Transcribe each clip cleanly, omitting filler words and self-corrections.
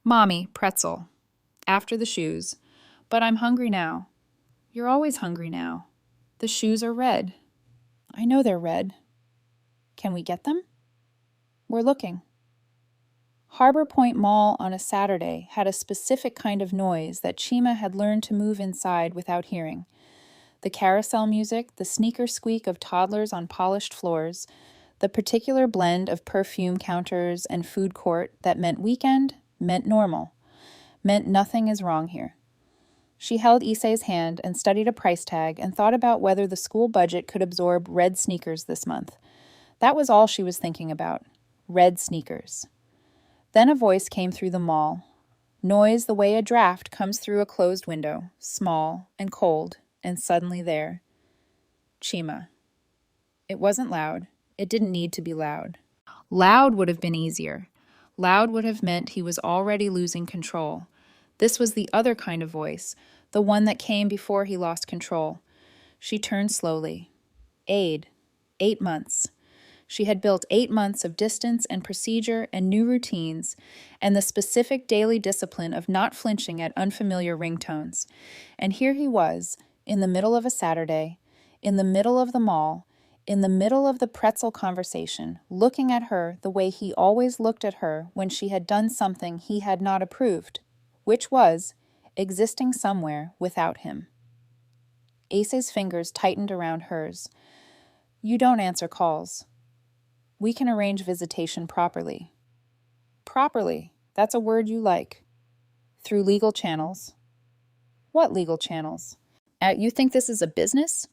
Mommy, pretzel. After the shoes. But I'm hungry now. You're always hungry now. The shoes are red. I know they're red. Can we get them? We're looking. Harbor Point Mall on a Saturday had a specific kind of noise that Chima had learned to move inside without hearing. The carousel music, the sneaker squeak of toddlers on polished floors, the particular blend of perfume counters and food court that meant weekend, meant normal, meant nothing is wrong here. She held Issei's hand and studied a price tag and thought about whether the school budget could absorb red sneakers this month. That was all she was thinking about. Red sneakers. Then a voice came through the mall. Noise the way a draft comes through a closed window, small and cold, and suddenly there. Chima. It wasn't loud. It didn't need to be loud. Loud would have been easier. Loud would have meant he was already losing control. This was the other kind of voice, the one that came before he lost control. She turned slowly. Aid. 8 months. She had built 8 months of distance and procedure and new routines and the specific daily discipline of not flinching at unfamiliar ringtones. And here he was, in the middle of a Saturday, in the middle of the mall, in the middle of the pretzel conversation, looking at her the way he always looked at her when she had done something he had not approved, which was existing somewhere without him. Ace's fingers tightened around hers. You don't answer calls. We can arrange visitation properly. Properly, that's a word you like. Through legal channels. What legal channels? You think this is a business?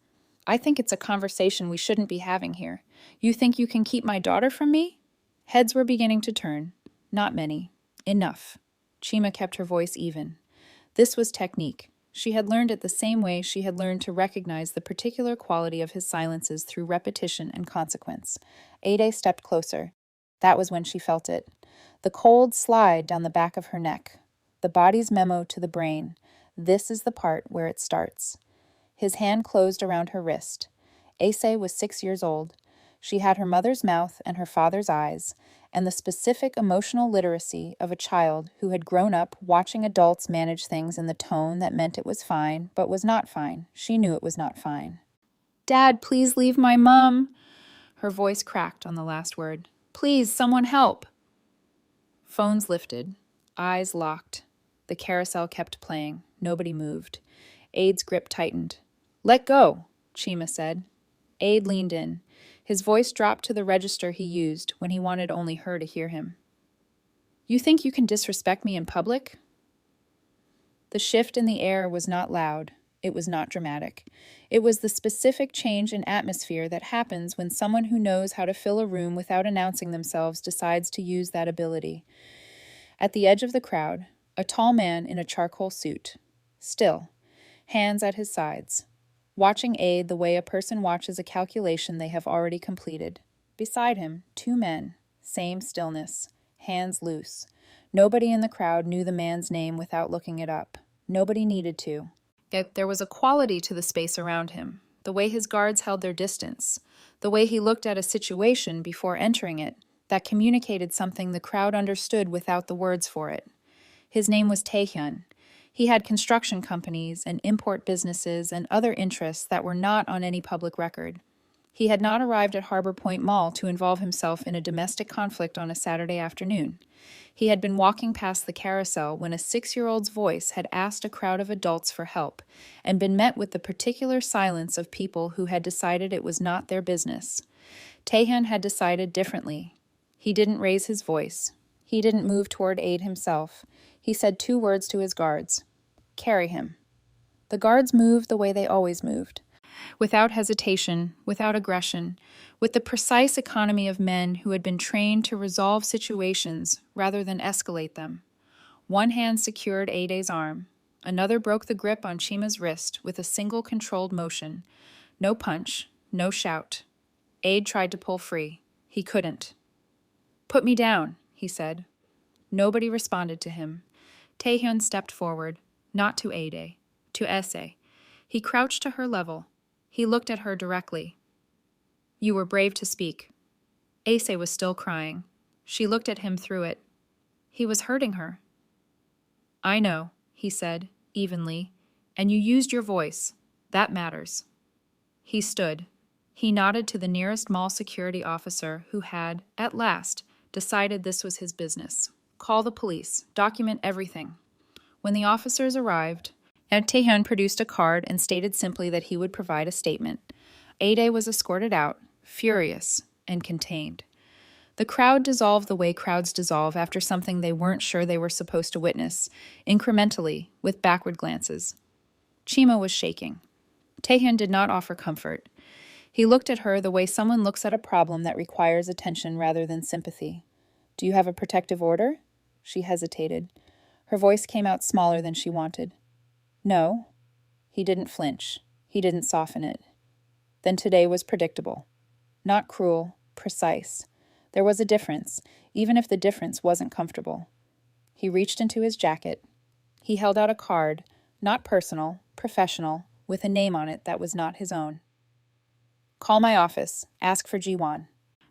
I think it's a conversation we shouldn't be having here. You think you can keep my daughter from me? Heads were beginning to turn. Not many. Enough. Chima kept her voice even. This was technique. She had learned it the same way she had learned to recognize the particular quality of his silences through repetition and consequence. Ade stepped closer. That was when she felt it. The cold slide down the back of her neck. The body's memo to the brain. This is the part where it starts. His hand closed around her wrist. Ace was 6 years old. She had her mother's mouth and her father's eyes, and the specific emotional literacy of a child who had grown up watching adults manage things in the tone that meant it was fine, but was not fine. She knew it was not fine. Dad, please leave my mom. Her voice cracked on the last word. Please, someone help. Phones lifted. Eyes locked. The carousel kept playing. Nobody moved. Ade's grip tightened. Let go, Chima said. Ade leaned in. His voice dropped to the register he used when he wanted only her to hear him. You think you can disrespect me in public? The shift in the air was not loud. It was not dramatic. It was the specific change in atmosphere that happens when someone who knows how to fill a room without announcing themselves decides to use that ability. At the edge of the crowd, a tall man in a charcoal suit. Still, hands at his sides. Watching Ade the way a person watches a calculation they have already completed. Beside him, 2 men, same stillness, hands loose. Nobody in the crowd knew the man's name without looking it up. Nobody needed to. Yet there was a quality to the space around him, the way his guards held their distance, the way he looked at a situation before entering it, that communicated something the crowd understood without the words for it. His name was Taehyun. He had construction companies and import businesses and other interests that were not on any public record. He had not arrived at Harbor Point Mall to involve himself in a domestic conflict on a Saturday afternoon. He had been walking past the carousel when a 6-year-old's voice had asked a crowd of adults for help and been met with the particular silence of people who had decided it was not their business. Taehyun had decided differently. He didn't raise his voice. He didn't move toward Ade himself. He said 2 words to his guards. Carry him. The guards moved the way they always moved. Without hesitation, without aggression, with the precise economy of men who had been trained to resolve situations rather than escalate them. One hand secured Ade's arm. Another broke the grip on Chima's wrist with a single controlled motion. No punch, no shout. Ade tried to pull free. He couldn't. Put me down, he said. Nobody responded to him. Taehyun stepped forward, not to Ade, to Esse. He crouched to her level. He looked at her directly. You were brave to speak. Ase was still crying. She looked at him through it. He was hurting her. I know, he said, evenly, and you used your voice. That matters. He stood. He nodded to the nearest mall security officer who had, at last, decided this was his business. Call the police. Document everything. When the officers arrived, Taehyun produced a card and stated simply that he would provide a statement. Ade was escorted out, furious and contained. The crowd dissolved the way crowds dissolve after something they weren't sure they were supposed to witness, incrementally, with backward glances. Chima was shaking. Taehyun did not offer comfort. He looked at her the way someone looks at a problem that requires attention rather than sympathy. Do you have a protective order? She hesitated. Her voice came out smaller than she wanted. No. He didn't flinch. He didn't soften it. Then today was predictable. Not cruel, precise. There was a difference, even if the difference wasn't comfortable. He reached into his jacket. He held out a card, not personal, professional, with a name on it that was not his own. Call my office. Ask for Jiwon.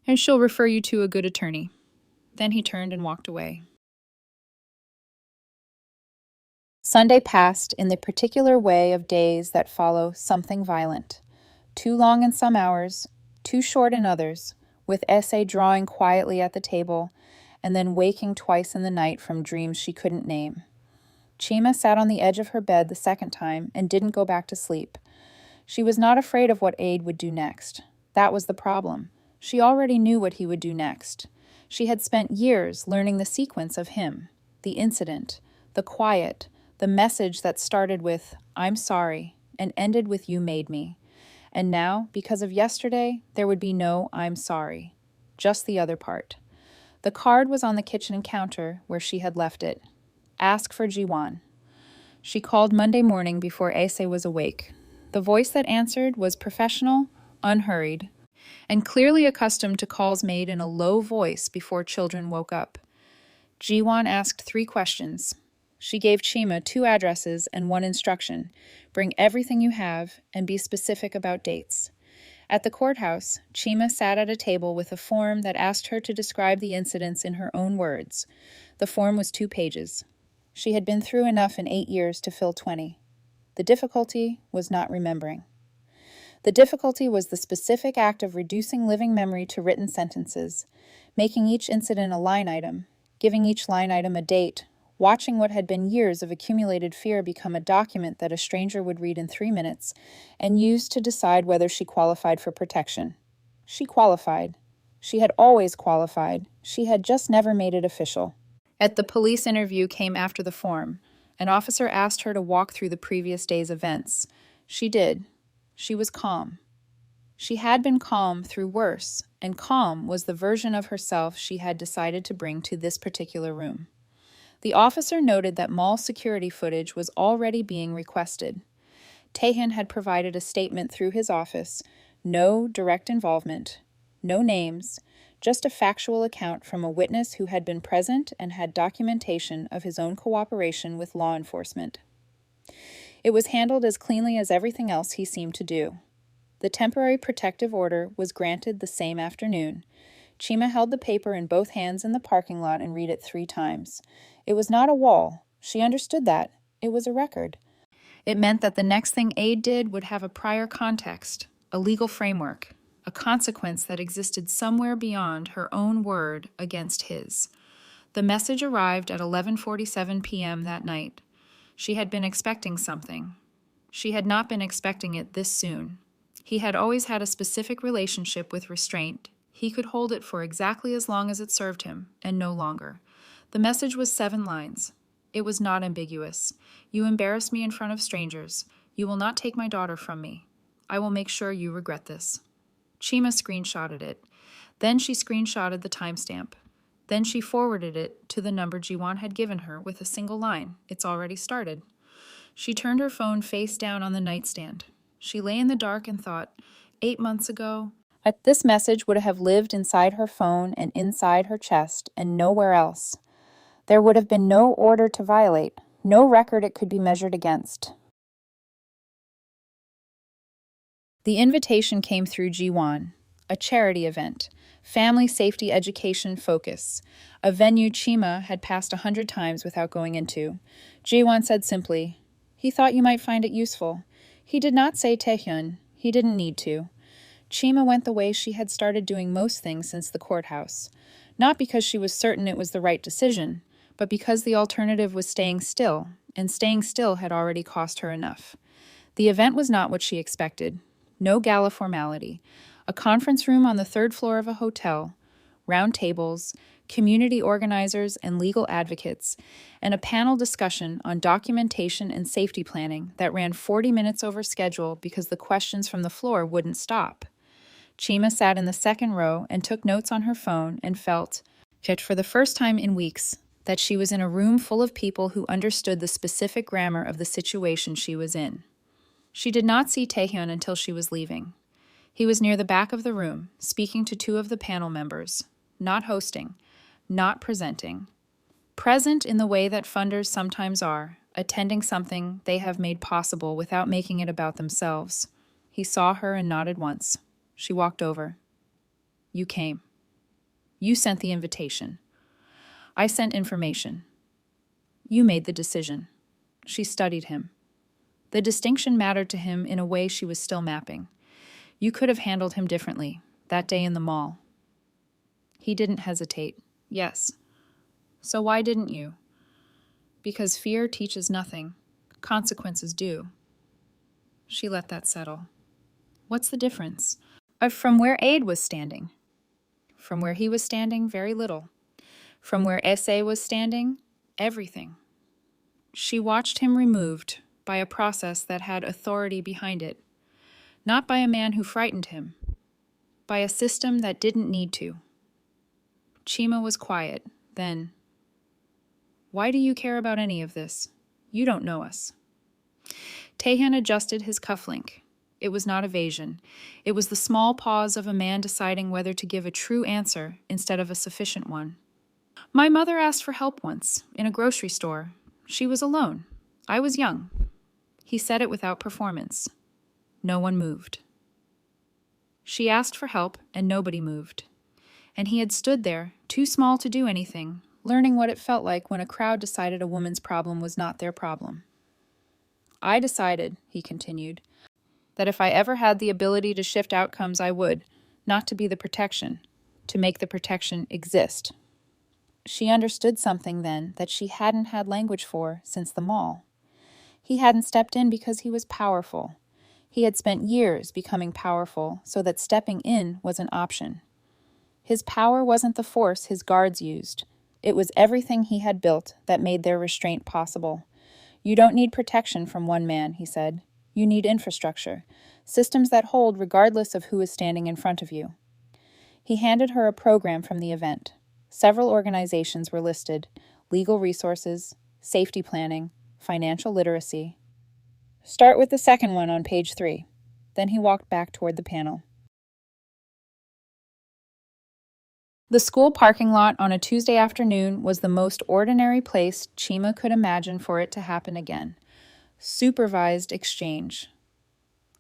And she'll refer you to a good attorney. Then he turned and walked away. Sunday passed in the particular way of days that follow something violent. Too long in some hours, too short in others, with Essay drawing quietly at the table, and then waking twice in the night from dreams she couldn't name. Chima sat on the edge of her bed the second time and didn't go back to sleep. She was not afraid of what Ade would do next. That was the problem. She already knew what he would do next. She had spent years learning the sequence of him, the incident, the quiet, the message that started with, I'm sorry, and ended with you made me. And now, because of yesterday, there would be no I'm sorry. Just the other part. The card was on the kitchen counter where she had left it. Ask for Jiwon. She called Monday morning before Ace was awake. The voice that answered was professional, unhurried, and clearly accustomed to calls made in a low voice before children woke up. Jiwon asked 3 questions. She gave Chima 2 addresses and 1 instruction. Bring everything you have and be specific about dates. At the courthouse, Chima sat at a table with a form that asked her to describe the incidents in her own words. The form was 2 pages. She had been through enough in 8 years to fill 20. The difficulty was not remembering. The difficulty was the specific act of reducing living memory to written sentences, making each incident a line item, giving each line item a date, watching what had been years of accumulated fear become a document that a stranger would read in 3 minutes and use to decide whether she qualified for protection. She qualified. She had always qualified. She had just never made it official. At the police interview came after the form. An officer asked her to walk through the previous day's events. She did. She was calm. She had been calm through worse, and calm was the version of herself she had decided to bring to this particular room. The officer noted that mall security footage was already being requested. Taehyun had provided a statement through his office, no direct involvement, no names, just a factual account from a witness who had been present and had documentation of his own cooperation with law enforcement. It was handled as cleanly as everything else he seemed to do. The temporary protective order was granted the same afternoon. Chima held the paper in both hands in the parking lot and read it 3 times. It was not a wall. She understood that. It was a record. It meant that the next thing Ade did would have a prior context, a legal framework, a consequence that existed somewhere beyond her own word against his. The message arrived at 11:47 p.m. that night. She had been expecting something. She had not been expecting it this soon. He had always had a specific relationship with restraint. He could hold it for exactly as long as it served him, and no longer. The message was 7 lines. It was not ambiguous. You embarrass me in front of strangers. You will not take my daughter from me. I will make sure you regret this. Chima screenshotted it. Then she screenshotted the timestamp. Then she forwarded it to the number Jiwon had given her with a single line. It's already started. She turned her phone face down on the nightstand. She lay in the dark and thought, 8 months ago, this message would have lived inside her phone and inside her chest and nowhere else. There would have been no order to violate, no record it could be measured against. The invitation came through Jiwon, a charity event, Family Safety Education Focus, a venue Chima had passed 100 times without going into. Jiwon said simply, "He thought you might find it useful." He did not say Taehyun. He didn't need to. Chima went the way she had started doing most things since the courthouse. Not because she was certain it was the right decision, but because the alternative was staying still, and staying still had already cost her enough. The event was not what she expected. No gala formality. A conference room on the third floor of a hotel, round tables, community organizers and legal advocates, and a panel discussion on documentation and safety planning that ran 40 minutes over schedule because the questions from the floor wouldn't stop. Chima sat in the second row and took notes on her phone and felt, yet for the first time in weeks, that she was in a room full of people who understood the specific grammar of the situation she was in. She did not see Taehyun until she was leaving. He was near the back of the room, speaking to two of the panel members, not hosting, not presenting. Present in the way that funders sometimes are, attending something they have made possible without making it about themselves. He saw her and nodded once. She walked over. "You came. You sent the invitation. I sent information. You made the decision." She studied him. The distinction mattered to him in a way she was still mapping. You could have handled him differently, that day in the mall. He didn't hesitate. "Yes." "So why didn't you?" "Because fear teaches nothing. Consequences do." She let that settle. What's the difference? From where Aid was standing. From where he was standing, very little. From where SA was standing, everything. She watched him removed by a process that had authority behind it. Not by a man who frightened him. By a system that didn't need to. Chima was quiet. Then, "Why do you care about any of this? You don't know us." Taehyun adjusted his cufflink. It was not evasion. It was the small pause of a man deciding whether to give a true answer instead of a sufficient one. "My mother asked for help once, in a grocery store. She was alone. I was young." He said it without performance. No one moved. She asked for help, and nobody moved. And he had stood there, too small to do anything, learning what it felt like when a crowd decided a woman's problem was not their problem. "I decided," he continued, "that if I ever had the ability to shift outcomes, I would, not to be the protection, to make the protection exist." She understood something then that she hadn't had language for since the mall. He hadn't stepped in because he was powerful. He had spent years becoming powerful so that stepping in was an option. His power wasn't the force his guards used. It was everything he had built that made their restraint possible. "You don't need protection from one man," he said. "You need infrastructure, systems that hold regardless of who is standing in front of you." He handed her a program from the event. Several organizations were listed: legal resources, safety planning, financial literacy. "Start with the second one on page 3. Then he walked back toward the panel. The school parking lot on a Tuesday afternoon was the most ordinary place Chima could imagine for it to happen again. Supervised exchange.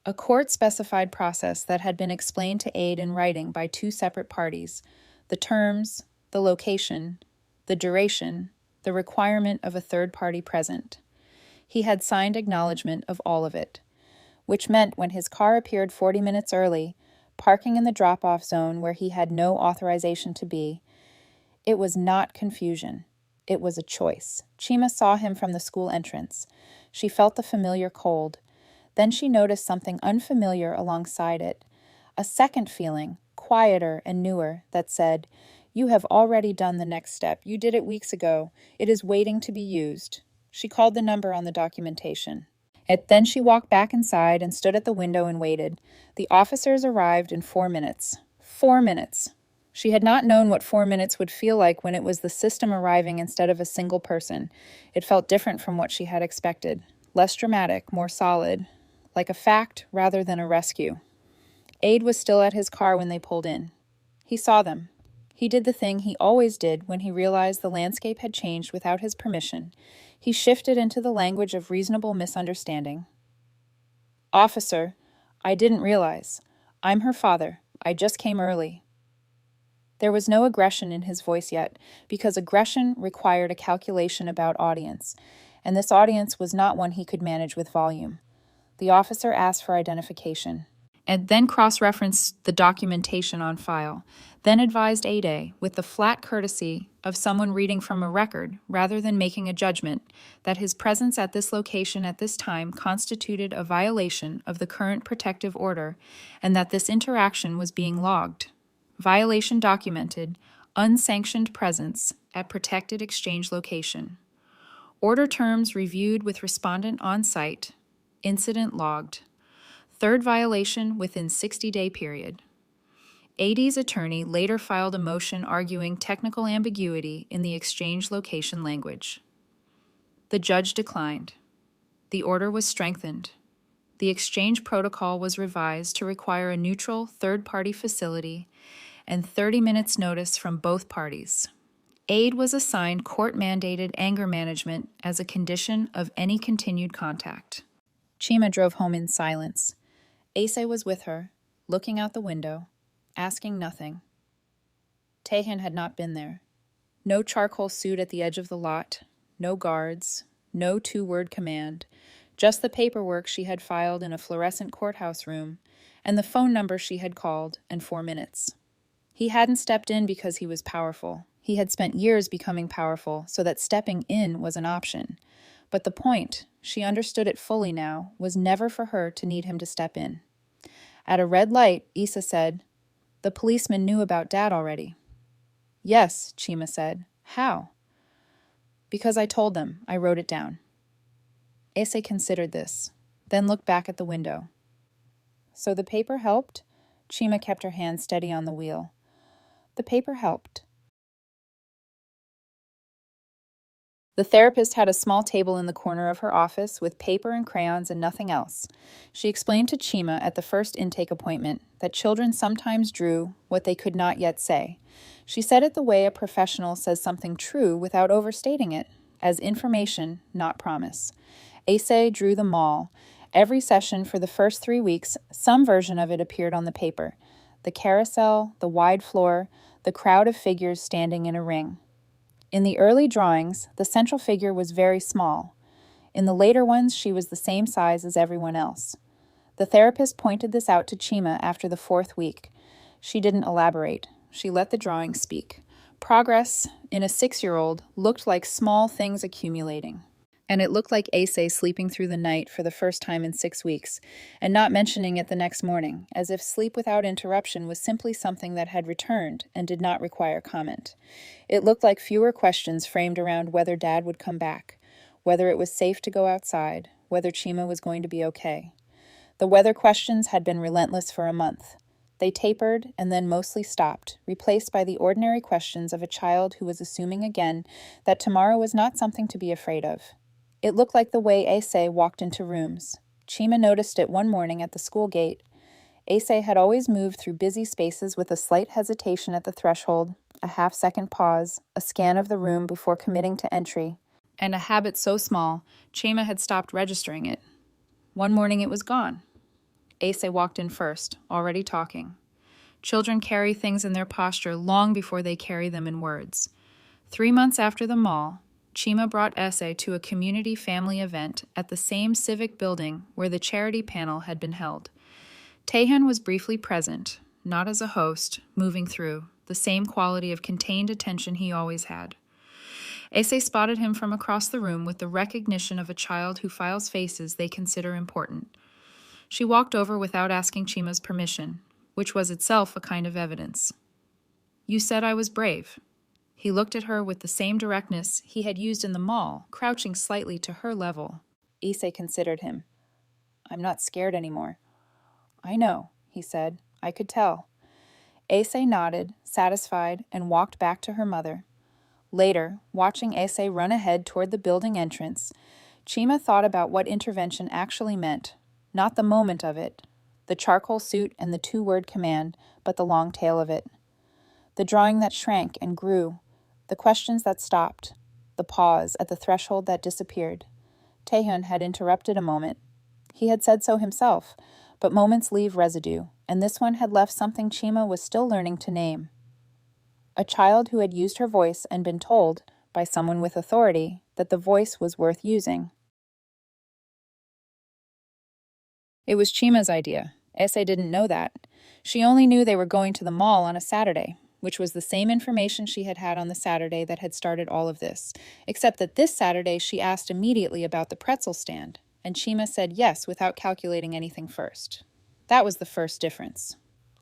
A court-specified process that had been explained to Aid in writing by two separate parties: the terms, the location, the duration, the requirement of a third party present. He had signed acknowledgement of all of it, which meant when his car appeared 40 minutes early, parking in the drop-off zone where he had no authorization to be, it was not confusion. It was a choice. Chima saw him from the school entrance. She felt the familiar cold. Then she noticed something unfamiliar alongside it. A second feeling, quieter and newer, that said, "You have already done the next step. You did it weeks ago. It is waiting to be used." She called the number on the documentation. Then she walked back inside and stood at the window and waited. The officers arrived in 4 minutes. 4 minutes. She had not known what 4 minutes would feel like when it was the system arriving instead of a single person. It felt different from what she had expected. Less dramatic, more solid. Like a fact rather than a rescue. Aid was still at his car when they pulled in. He saw them. He did the thing he always did when he realized the landscape had changed without his permission. He shifted into the language of reasonable misunderstanding. "Officer, I didn't realize. I'm her father. I just came early." There was no aggression in his voice yet, because aggression required a calculation about audience, and this audience was not one he could manage with volume. The officer asked for identification, and then cross-referenced the documentation on file, then advised Ade, with the flat courtesy of someone reading from a record rather than making a judgment, that his presence at this location at this time constituted a violation of the current protective order, and that this interaction was being logged. Violation documented, unsanctioned presence at protected exchange location. Order terms reviewed with respondent on site. Incident logged. Third violation within 60-day period. AD's attorney later filed a motion arguing technical ambiguity in the exchange location language. The judge declined. The order was strengthened. The exchange protocol was revised to require a neutral third-party facility and 30 minutes notice from both parties. Aide was assigned court-mandated anger management as a condition of any continued contact. Chima drove home in silence. Ase was with her, looking out the window, asking nothing. Taehyun had not been there. No charcoal suit at the edge of the lot, no guards, no two-word command, just the paperwork she had filed in a fluorescent courthouse room, and the phone number she had called, and 4 minutes. He hadn't stepped in because he was powerful. He had spent years becoming powerful so that stepping in was an option. But the point, she understood it fully now, was never for her to need him to step in. At a red light, Issa said, "The policeman knew about Dad already." "Yes," Chima said. "How?" "Because I told them. I wrote it down." Isse considered this, then looked back at the window. "So the paper helped?" Chima kept her hand steady on the wheel. "The paper helped." The therapist had a small table in the corner of her office with paper and crayons and nothing else. She explained to Chima at the first intake appointment that children sometimes drew what they could not yet say. She said it the way a professional says something true without overstating it, as information, not promise. Ase drew the mall. Every session for the first 3 weeks, some version of it appeared on the paper. The carousel, the wide floor, the crowd of figures standing in a ring. In the early drawings, the central figure was very small. In the later ones, she was the same size as everyone else. The therapist pointed this out to Chima after the 4th week. She didn't elaborate. She let the drawing speak. Progress, in a 6-year-old, looked like small things accumulating. And it looked like Ase sleeping through the night for the first time in 6 weeks, and not mentioning it the next morning, as if sleep without interruption was simply something that had returned and did not require comment. It looked like fewer questions framed around whether Dad would come back, whether it was safe to go outside, whether Chima was going to be okay. The weather questions had been relentless for a month. They tapered and then mostly stopped, replaced by the ordinary questions of a child who was assuming again that tomorrow was not something to be afraid of. It looked like the way Ase walked into rooms. Chima noticed it one morning at the school gate. Ase had always moved through busy spaces with a slight hesitation at the threshold, a half-second pause, a scan of the room before committing to entry, and a habit so small, Chima had stopped registering it. One morning it was gone. Ase walked in first, already talking. Children carry things in their posture long before they carry them in words. 3 months after the mall, Chima brought Esse to a community family event at the same civic building where the charity panel had been held. Taehyun was briefly present, not as a host, moving through, the same quality of contained attention he always had. Esse spotted him from across the room with the recognition of a child who files faces they consider important. She walked over without asking Chima's permission, which was itself a kind of evidence. "You said I was brave." He looked at her with the same directness he had used in the mall, crouching slightly to her level. Ise considered him. "I'm not scared anymore." "I know," he said. "I could tell." Ase nodded, satisfied, and walked back to her mother. Later, watching Ase run ahead toward the building entrance, Chima thought about what intervention actually meant, not the moment of it, the charcoal suit and the 2-word command, but the long tail of it. The drawing that shrank and grew, the questions that stopped, the pause at the threshold that disappeared. Taehyun had interrupted a moment. He had said so himself, but moments leave residue, and this one had left something Chima was still learning to name. A child who had used her voice and been told, by someone with authority, that the voice was worth using. It was Chima's idea. Ese didn't know that. She only knew they were going to the mall on a Saturday, which was the same information she had had on the Saturday that had started all of this, except that this Saturday she asked immediately about the pretzel stand, and Chima said yes without calculating anything first. That was the first difference.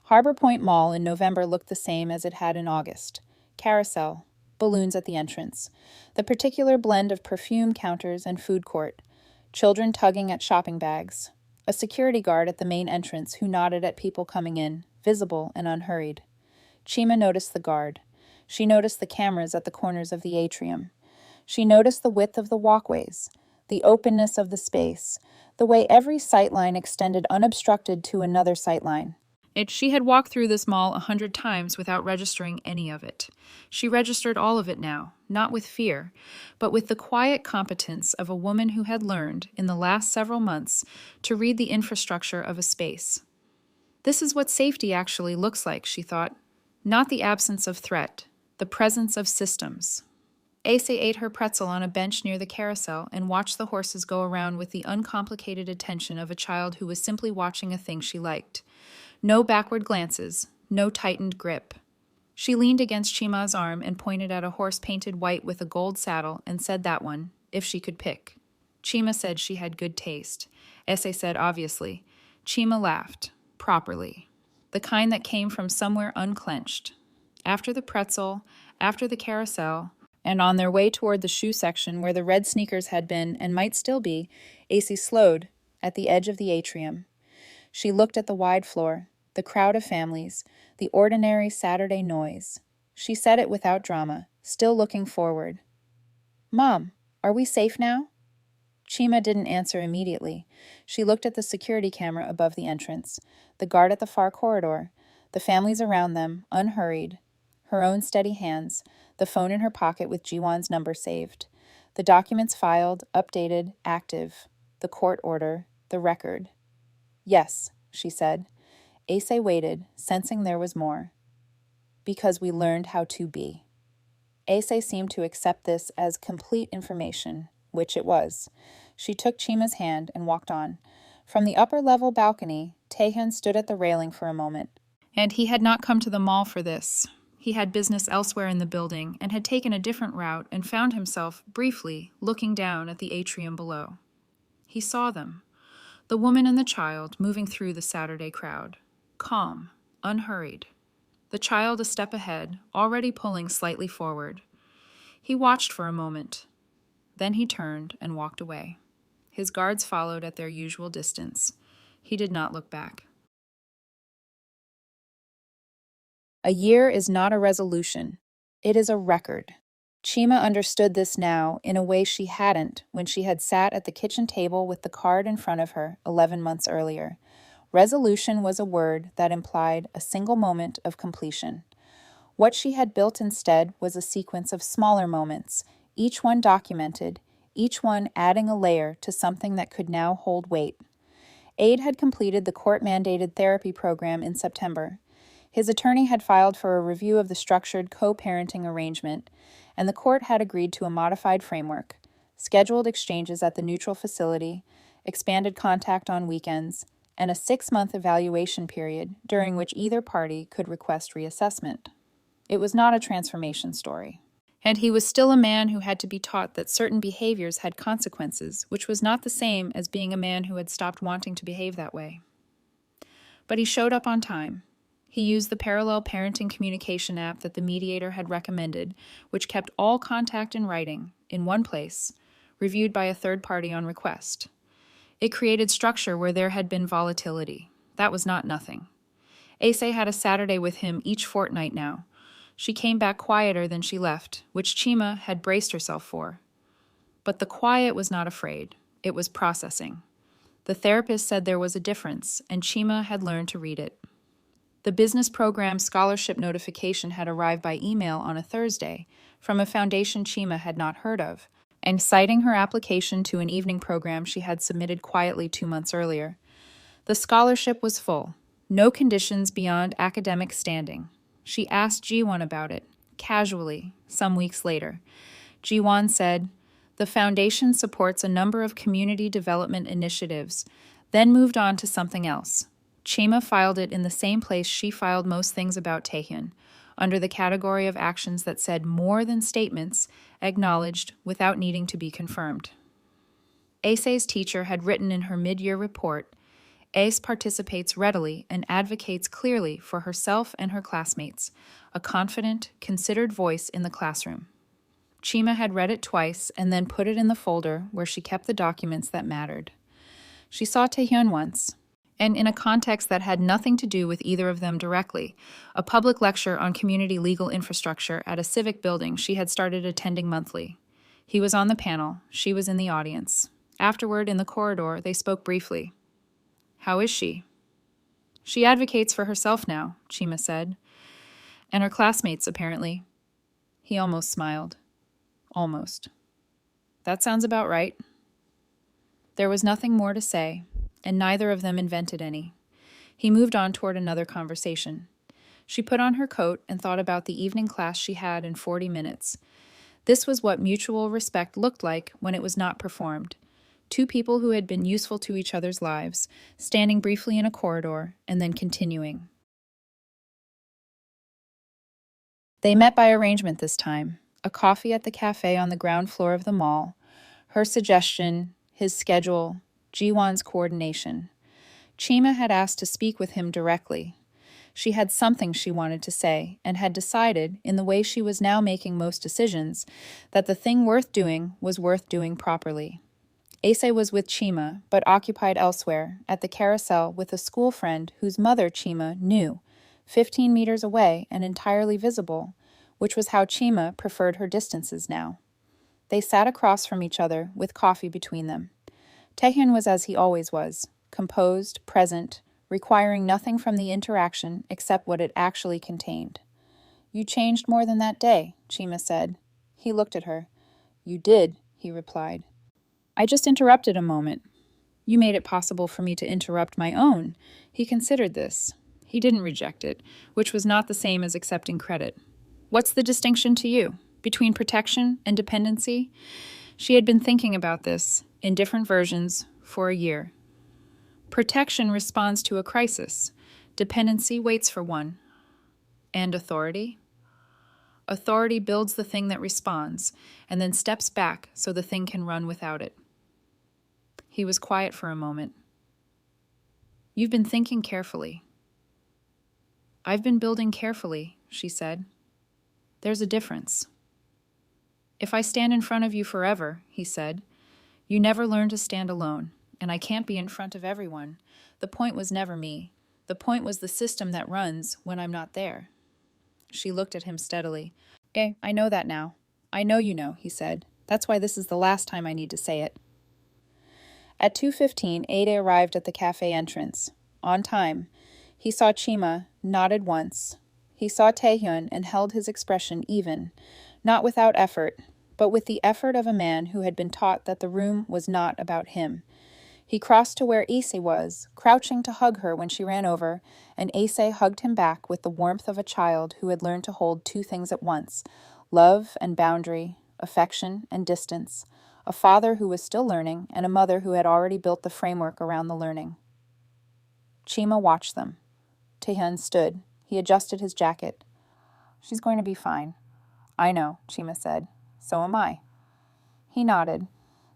Harbor Point Mall in November looked the same as it had in August. Carousel, balloons at the entrance, the particular blend of perfume counters and food court, children tugging at shopping bags, a security guard at the main entrance who nodded at people coming in, visible and unhurried. Chima noticed the guard. She noticed the cameras at the corners of the atrium. She noticed the width of the walkways, the openness of the space, the way every sightline extended unobstructed to another sightline. She had walked through this mall 100 times without registering any of it. She registered all of it now, not with fear, but with the quiet competence of a woman who had learned, in the last several months, to read the infrastructure of a space. This is what safety actually looks like, she thought. Not the absence of threat, the presence of systems. Ase ate her pretzel on a bench near the carousel and watched the horses go around with the uncomplicated attention of a child who was simply watching a thing she liked. No backward glances, no tightened grip. She leaned against Chima's arm and pointed at a horse painted white with a gold saddle and said that one, if she could pick. Chima said she had good taste. Ese said obviously. Chima laughed, properly. The kind that came from somewhere unclenched. After the pretzel, after the carousel, and on their way toward the shoe section where the red sneakers had been and might still be, Ase slowed at the edge of the atrium. She looked at the wide floor, the crowd of families, the ordinary Saturday noise. She said it without drama, still looking forward. "Mom, are we safe now?" Chima didn't answer immediately. She looked at the security camera above the entrance, the guard at the far corridor, the families around them, unhurried, her own steady hands, the phone in her pocket with Jiwon's number saved, the documents filed, updated, active, the court order, the record. "Yes," she said. Ase waited, sensing there was more. "Because we learned how to be." Ase seemed to accept this as complete information, which it was. She took Chima's hand and walked on. From the upper-level balcony, Taehyun stood at the railing for a moment. And he had not come to the mall for this. He had business elsewhere in the building and had taken a different route and found himself, briefly, looking down at the atrium below. He saw them. The woman and the child moving through the Saturday crowd. Calm, unhurried. The child a step ahead, already pulling slightly forward. He watched for a moment. Then he turned and walked away. His guards followed at their usual distance. He did not look back. A year is not a resolution. It is a record. Chima understood this now in a way she hadn't when she had sat at the kitchen table with the card in front of her 11 months earlier. Resolution was a word that implied a single moment of completion. What she had built instead was a sequence of smaller moments, each one documented, each one adding a layer to something that could now hold weight. Aide had completed the court-mandated therapy program in September. His attorney had filed for a review of the structured co-parenting arrangement, and the court had agreed to a modified framework, scheduled exchanges at the neutral facility, expanded contact on weekends, and a 6-month evaluation period during which either party could request reassessment. It was not a transformation story. And he was still a man who had to be taught that certain behaviors had consequences, which was not the same as being a man who had stopped wanting to behave that way. But he showed up on time. He used the parallel parenting communication app that the mediator had recommended, which kept all contact in writing, in one place, reviewed by a third party on request. It created structure where there had been volatility. That was not nothing. Ase had a Saturday with him each fortnight now. She came back quieter than she left, which Chima had braced herself for. But the quiet was not afraid. It was processing. The therapist said there was a difference, and Chima had learned to read it. The business program scholarship notification had arrived by email on a Thursday from a foundation Chima had not heard of, and citing her application to an evening program she had submitted quietly 2 months earlier. The scholarship was full, no conditions beyond academic standing. She asked Jiwon about it. casually, some weeks later. Ji-won said, "The foundation supports a number of community development initiatives," then moved on to something else. Chima filed it in the same place she filed most things about Taehyun, under the category of actions that said more than statements, acknowledged without needing to be confirmed. Ace's teacher had written in her mid-year report, "Ace participates readily and advocates clearly for herself and her classmates, a confident, considered voice in the classroom." Chima had read it twice and then put it in the folder where she kept the documents that mattered. She saw Taehyun once, and in a context that had nothing to do with either of them directly, a public lecture on community legal infrastructure at a civic building she had started attending monthly. He was on the panel, she was in the audience. Afterward, in the corridor, they spoke briefly. "How is she?" "She advocates for herself now," Chima said. "And her classmates, apparently." He almost smiled. Almost. "That sounds about right." There was nothing more to say, and neither of them invented any. He moved on toward another conversation. She put on her coat and thought about the evening class she had in 40 minutes. This was what mutual respect looked like when it was not performed. Two people who had been useful to each other's lives, standing briefly in a corridor and then continuing. They met by arrangement this time. A coffee at the cafe on the ground floor of the mall. Her suggestion, his schedule, Ji-won's coordination. Chima had asked to speak with him directly. She had something she wanted to say, and had decided, in the way she was now making most decisions, that the thing worth doing was worth doing properly. Ace was with Chima, but occupied elsewhere, at the carousel with a school friend whose mother Chima knew, 15 meters away and entirely visible, which was how Chima preferred her distances now. They sat across from each other, with coffee between them. Taehyun was as he always was, composed, present, requiring nothing from the interaction except what it actually contained. "You changed more than that day," Chima said. He looked at her. "You did," he replied. "I just interrupted a moment. You made it possible for me to interrupt my own." He considered this. He didn't reject it, which was not the same as accepting credit. "What's the distinction to you between protection and dependency?" She had been thinking about this, in different versions, for a year. Protection responds to a crisis. Dependency waits for one. And authority? Authority builds the thing that responds, and then steps back so the thing can run without it. He was quiet for a moment. "You've been thinking carefully." "I've been building carefully," she said. "There's a difference." "If I stand in front of you forever," he said, "you never learn to stand alone, and I can't be in front of everyone. The point was never me. The point was the system that runs when I'm not there." She looked at him steadily. "Okay, I know that now. I know you know," he said. "That's why this is the last time I need to say it." At 2:15, Ada arrived at the cafe entrance. On time. He saw Chima, nodded once. He saw Taehyun and held his expression even, not without effort, but with the effort of a man who had been taught that the room was not about him. He crossed to where Ise was, crouching to hug her when she ran over, and Ise hugged him back with the warmth of a child who had learned to hold two things at once, love and boundary, affection and distance, a father who was still learning, and a mother who had already built the framework around the learning. Chima watched them. Taehyun stood. He adjusted his jacket. "She's going to be fine." "I know," Chima said. "So am I." He nodded.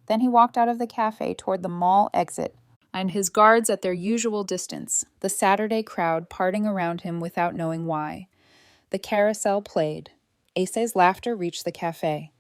Then he walked out of the cafe toward the mall exit, and his guards at their usual distance, the Saturday crowd parting around him without knowing why. The carousel played. Ace's laughter reached the cafe.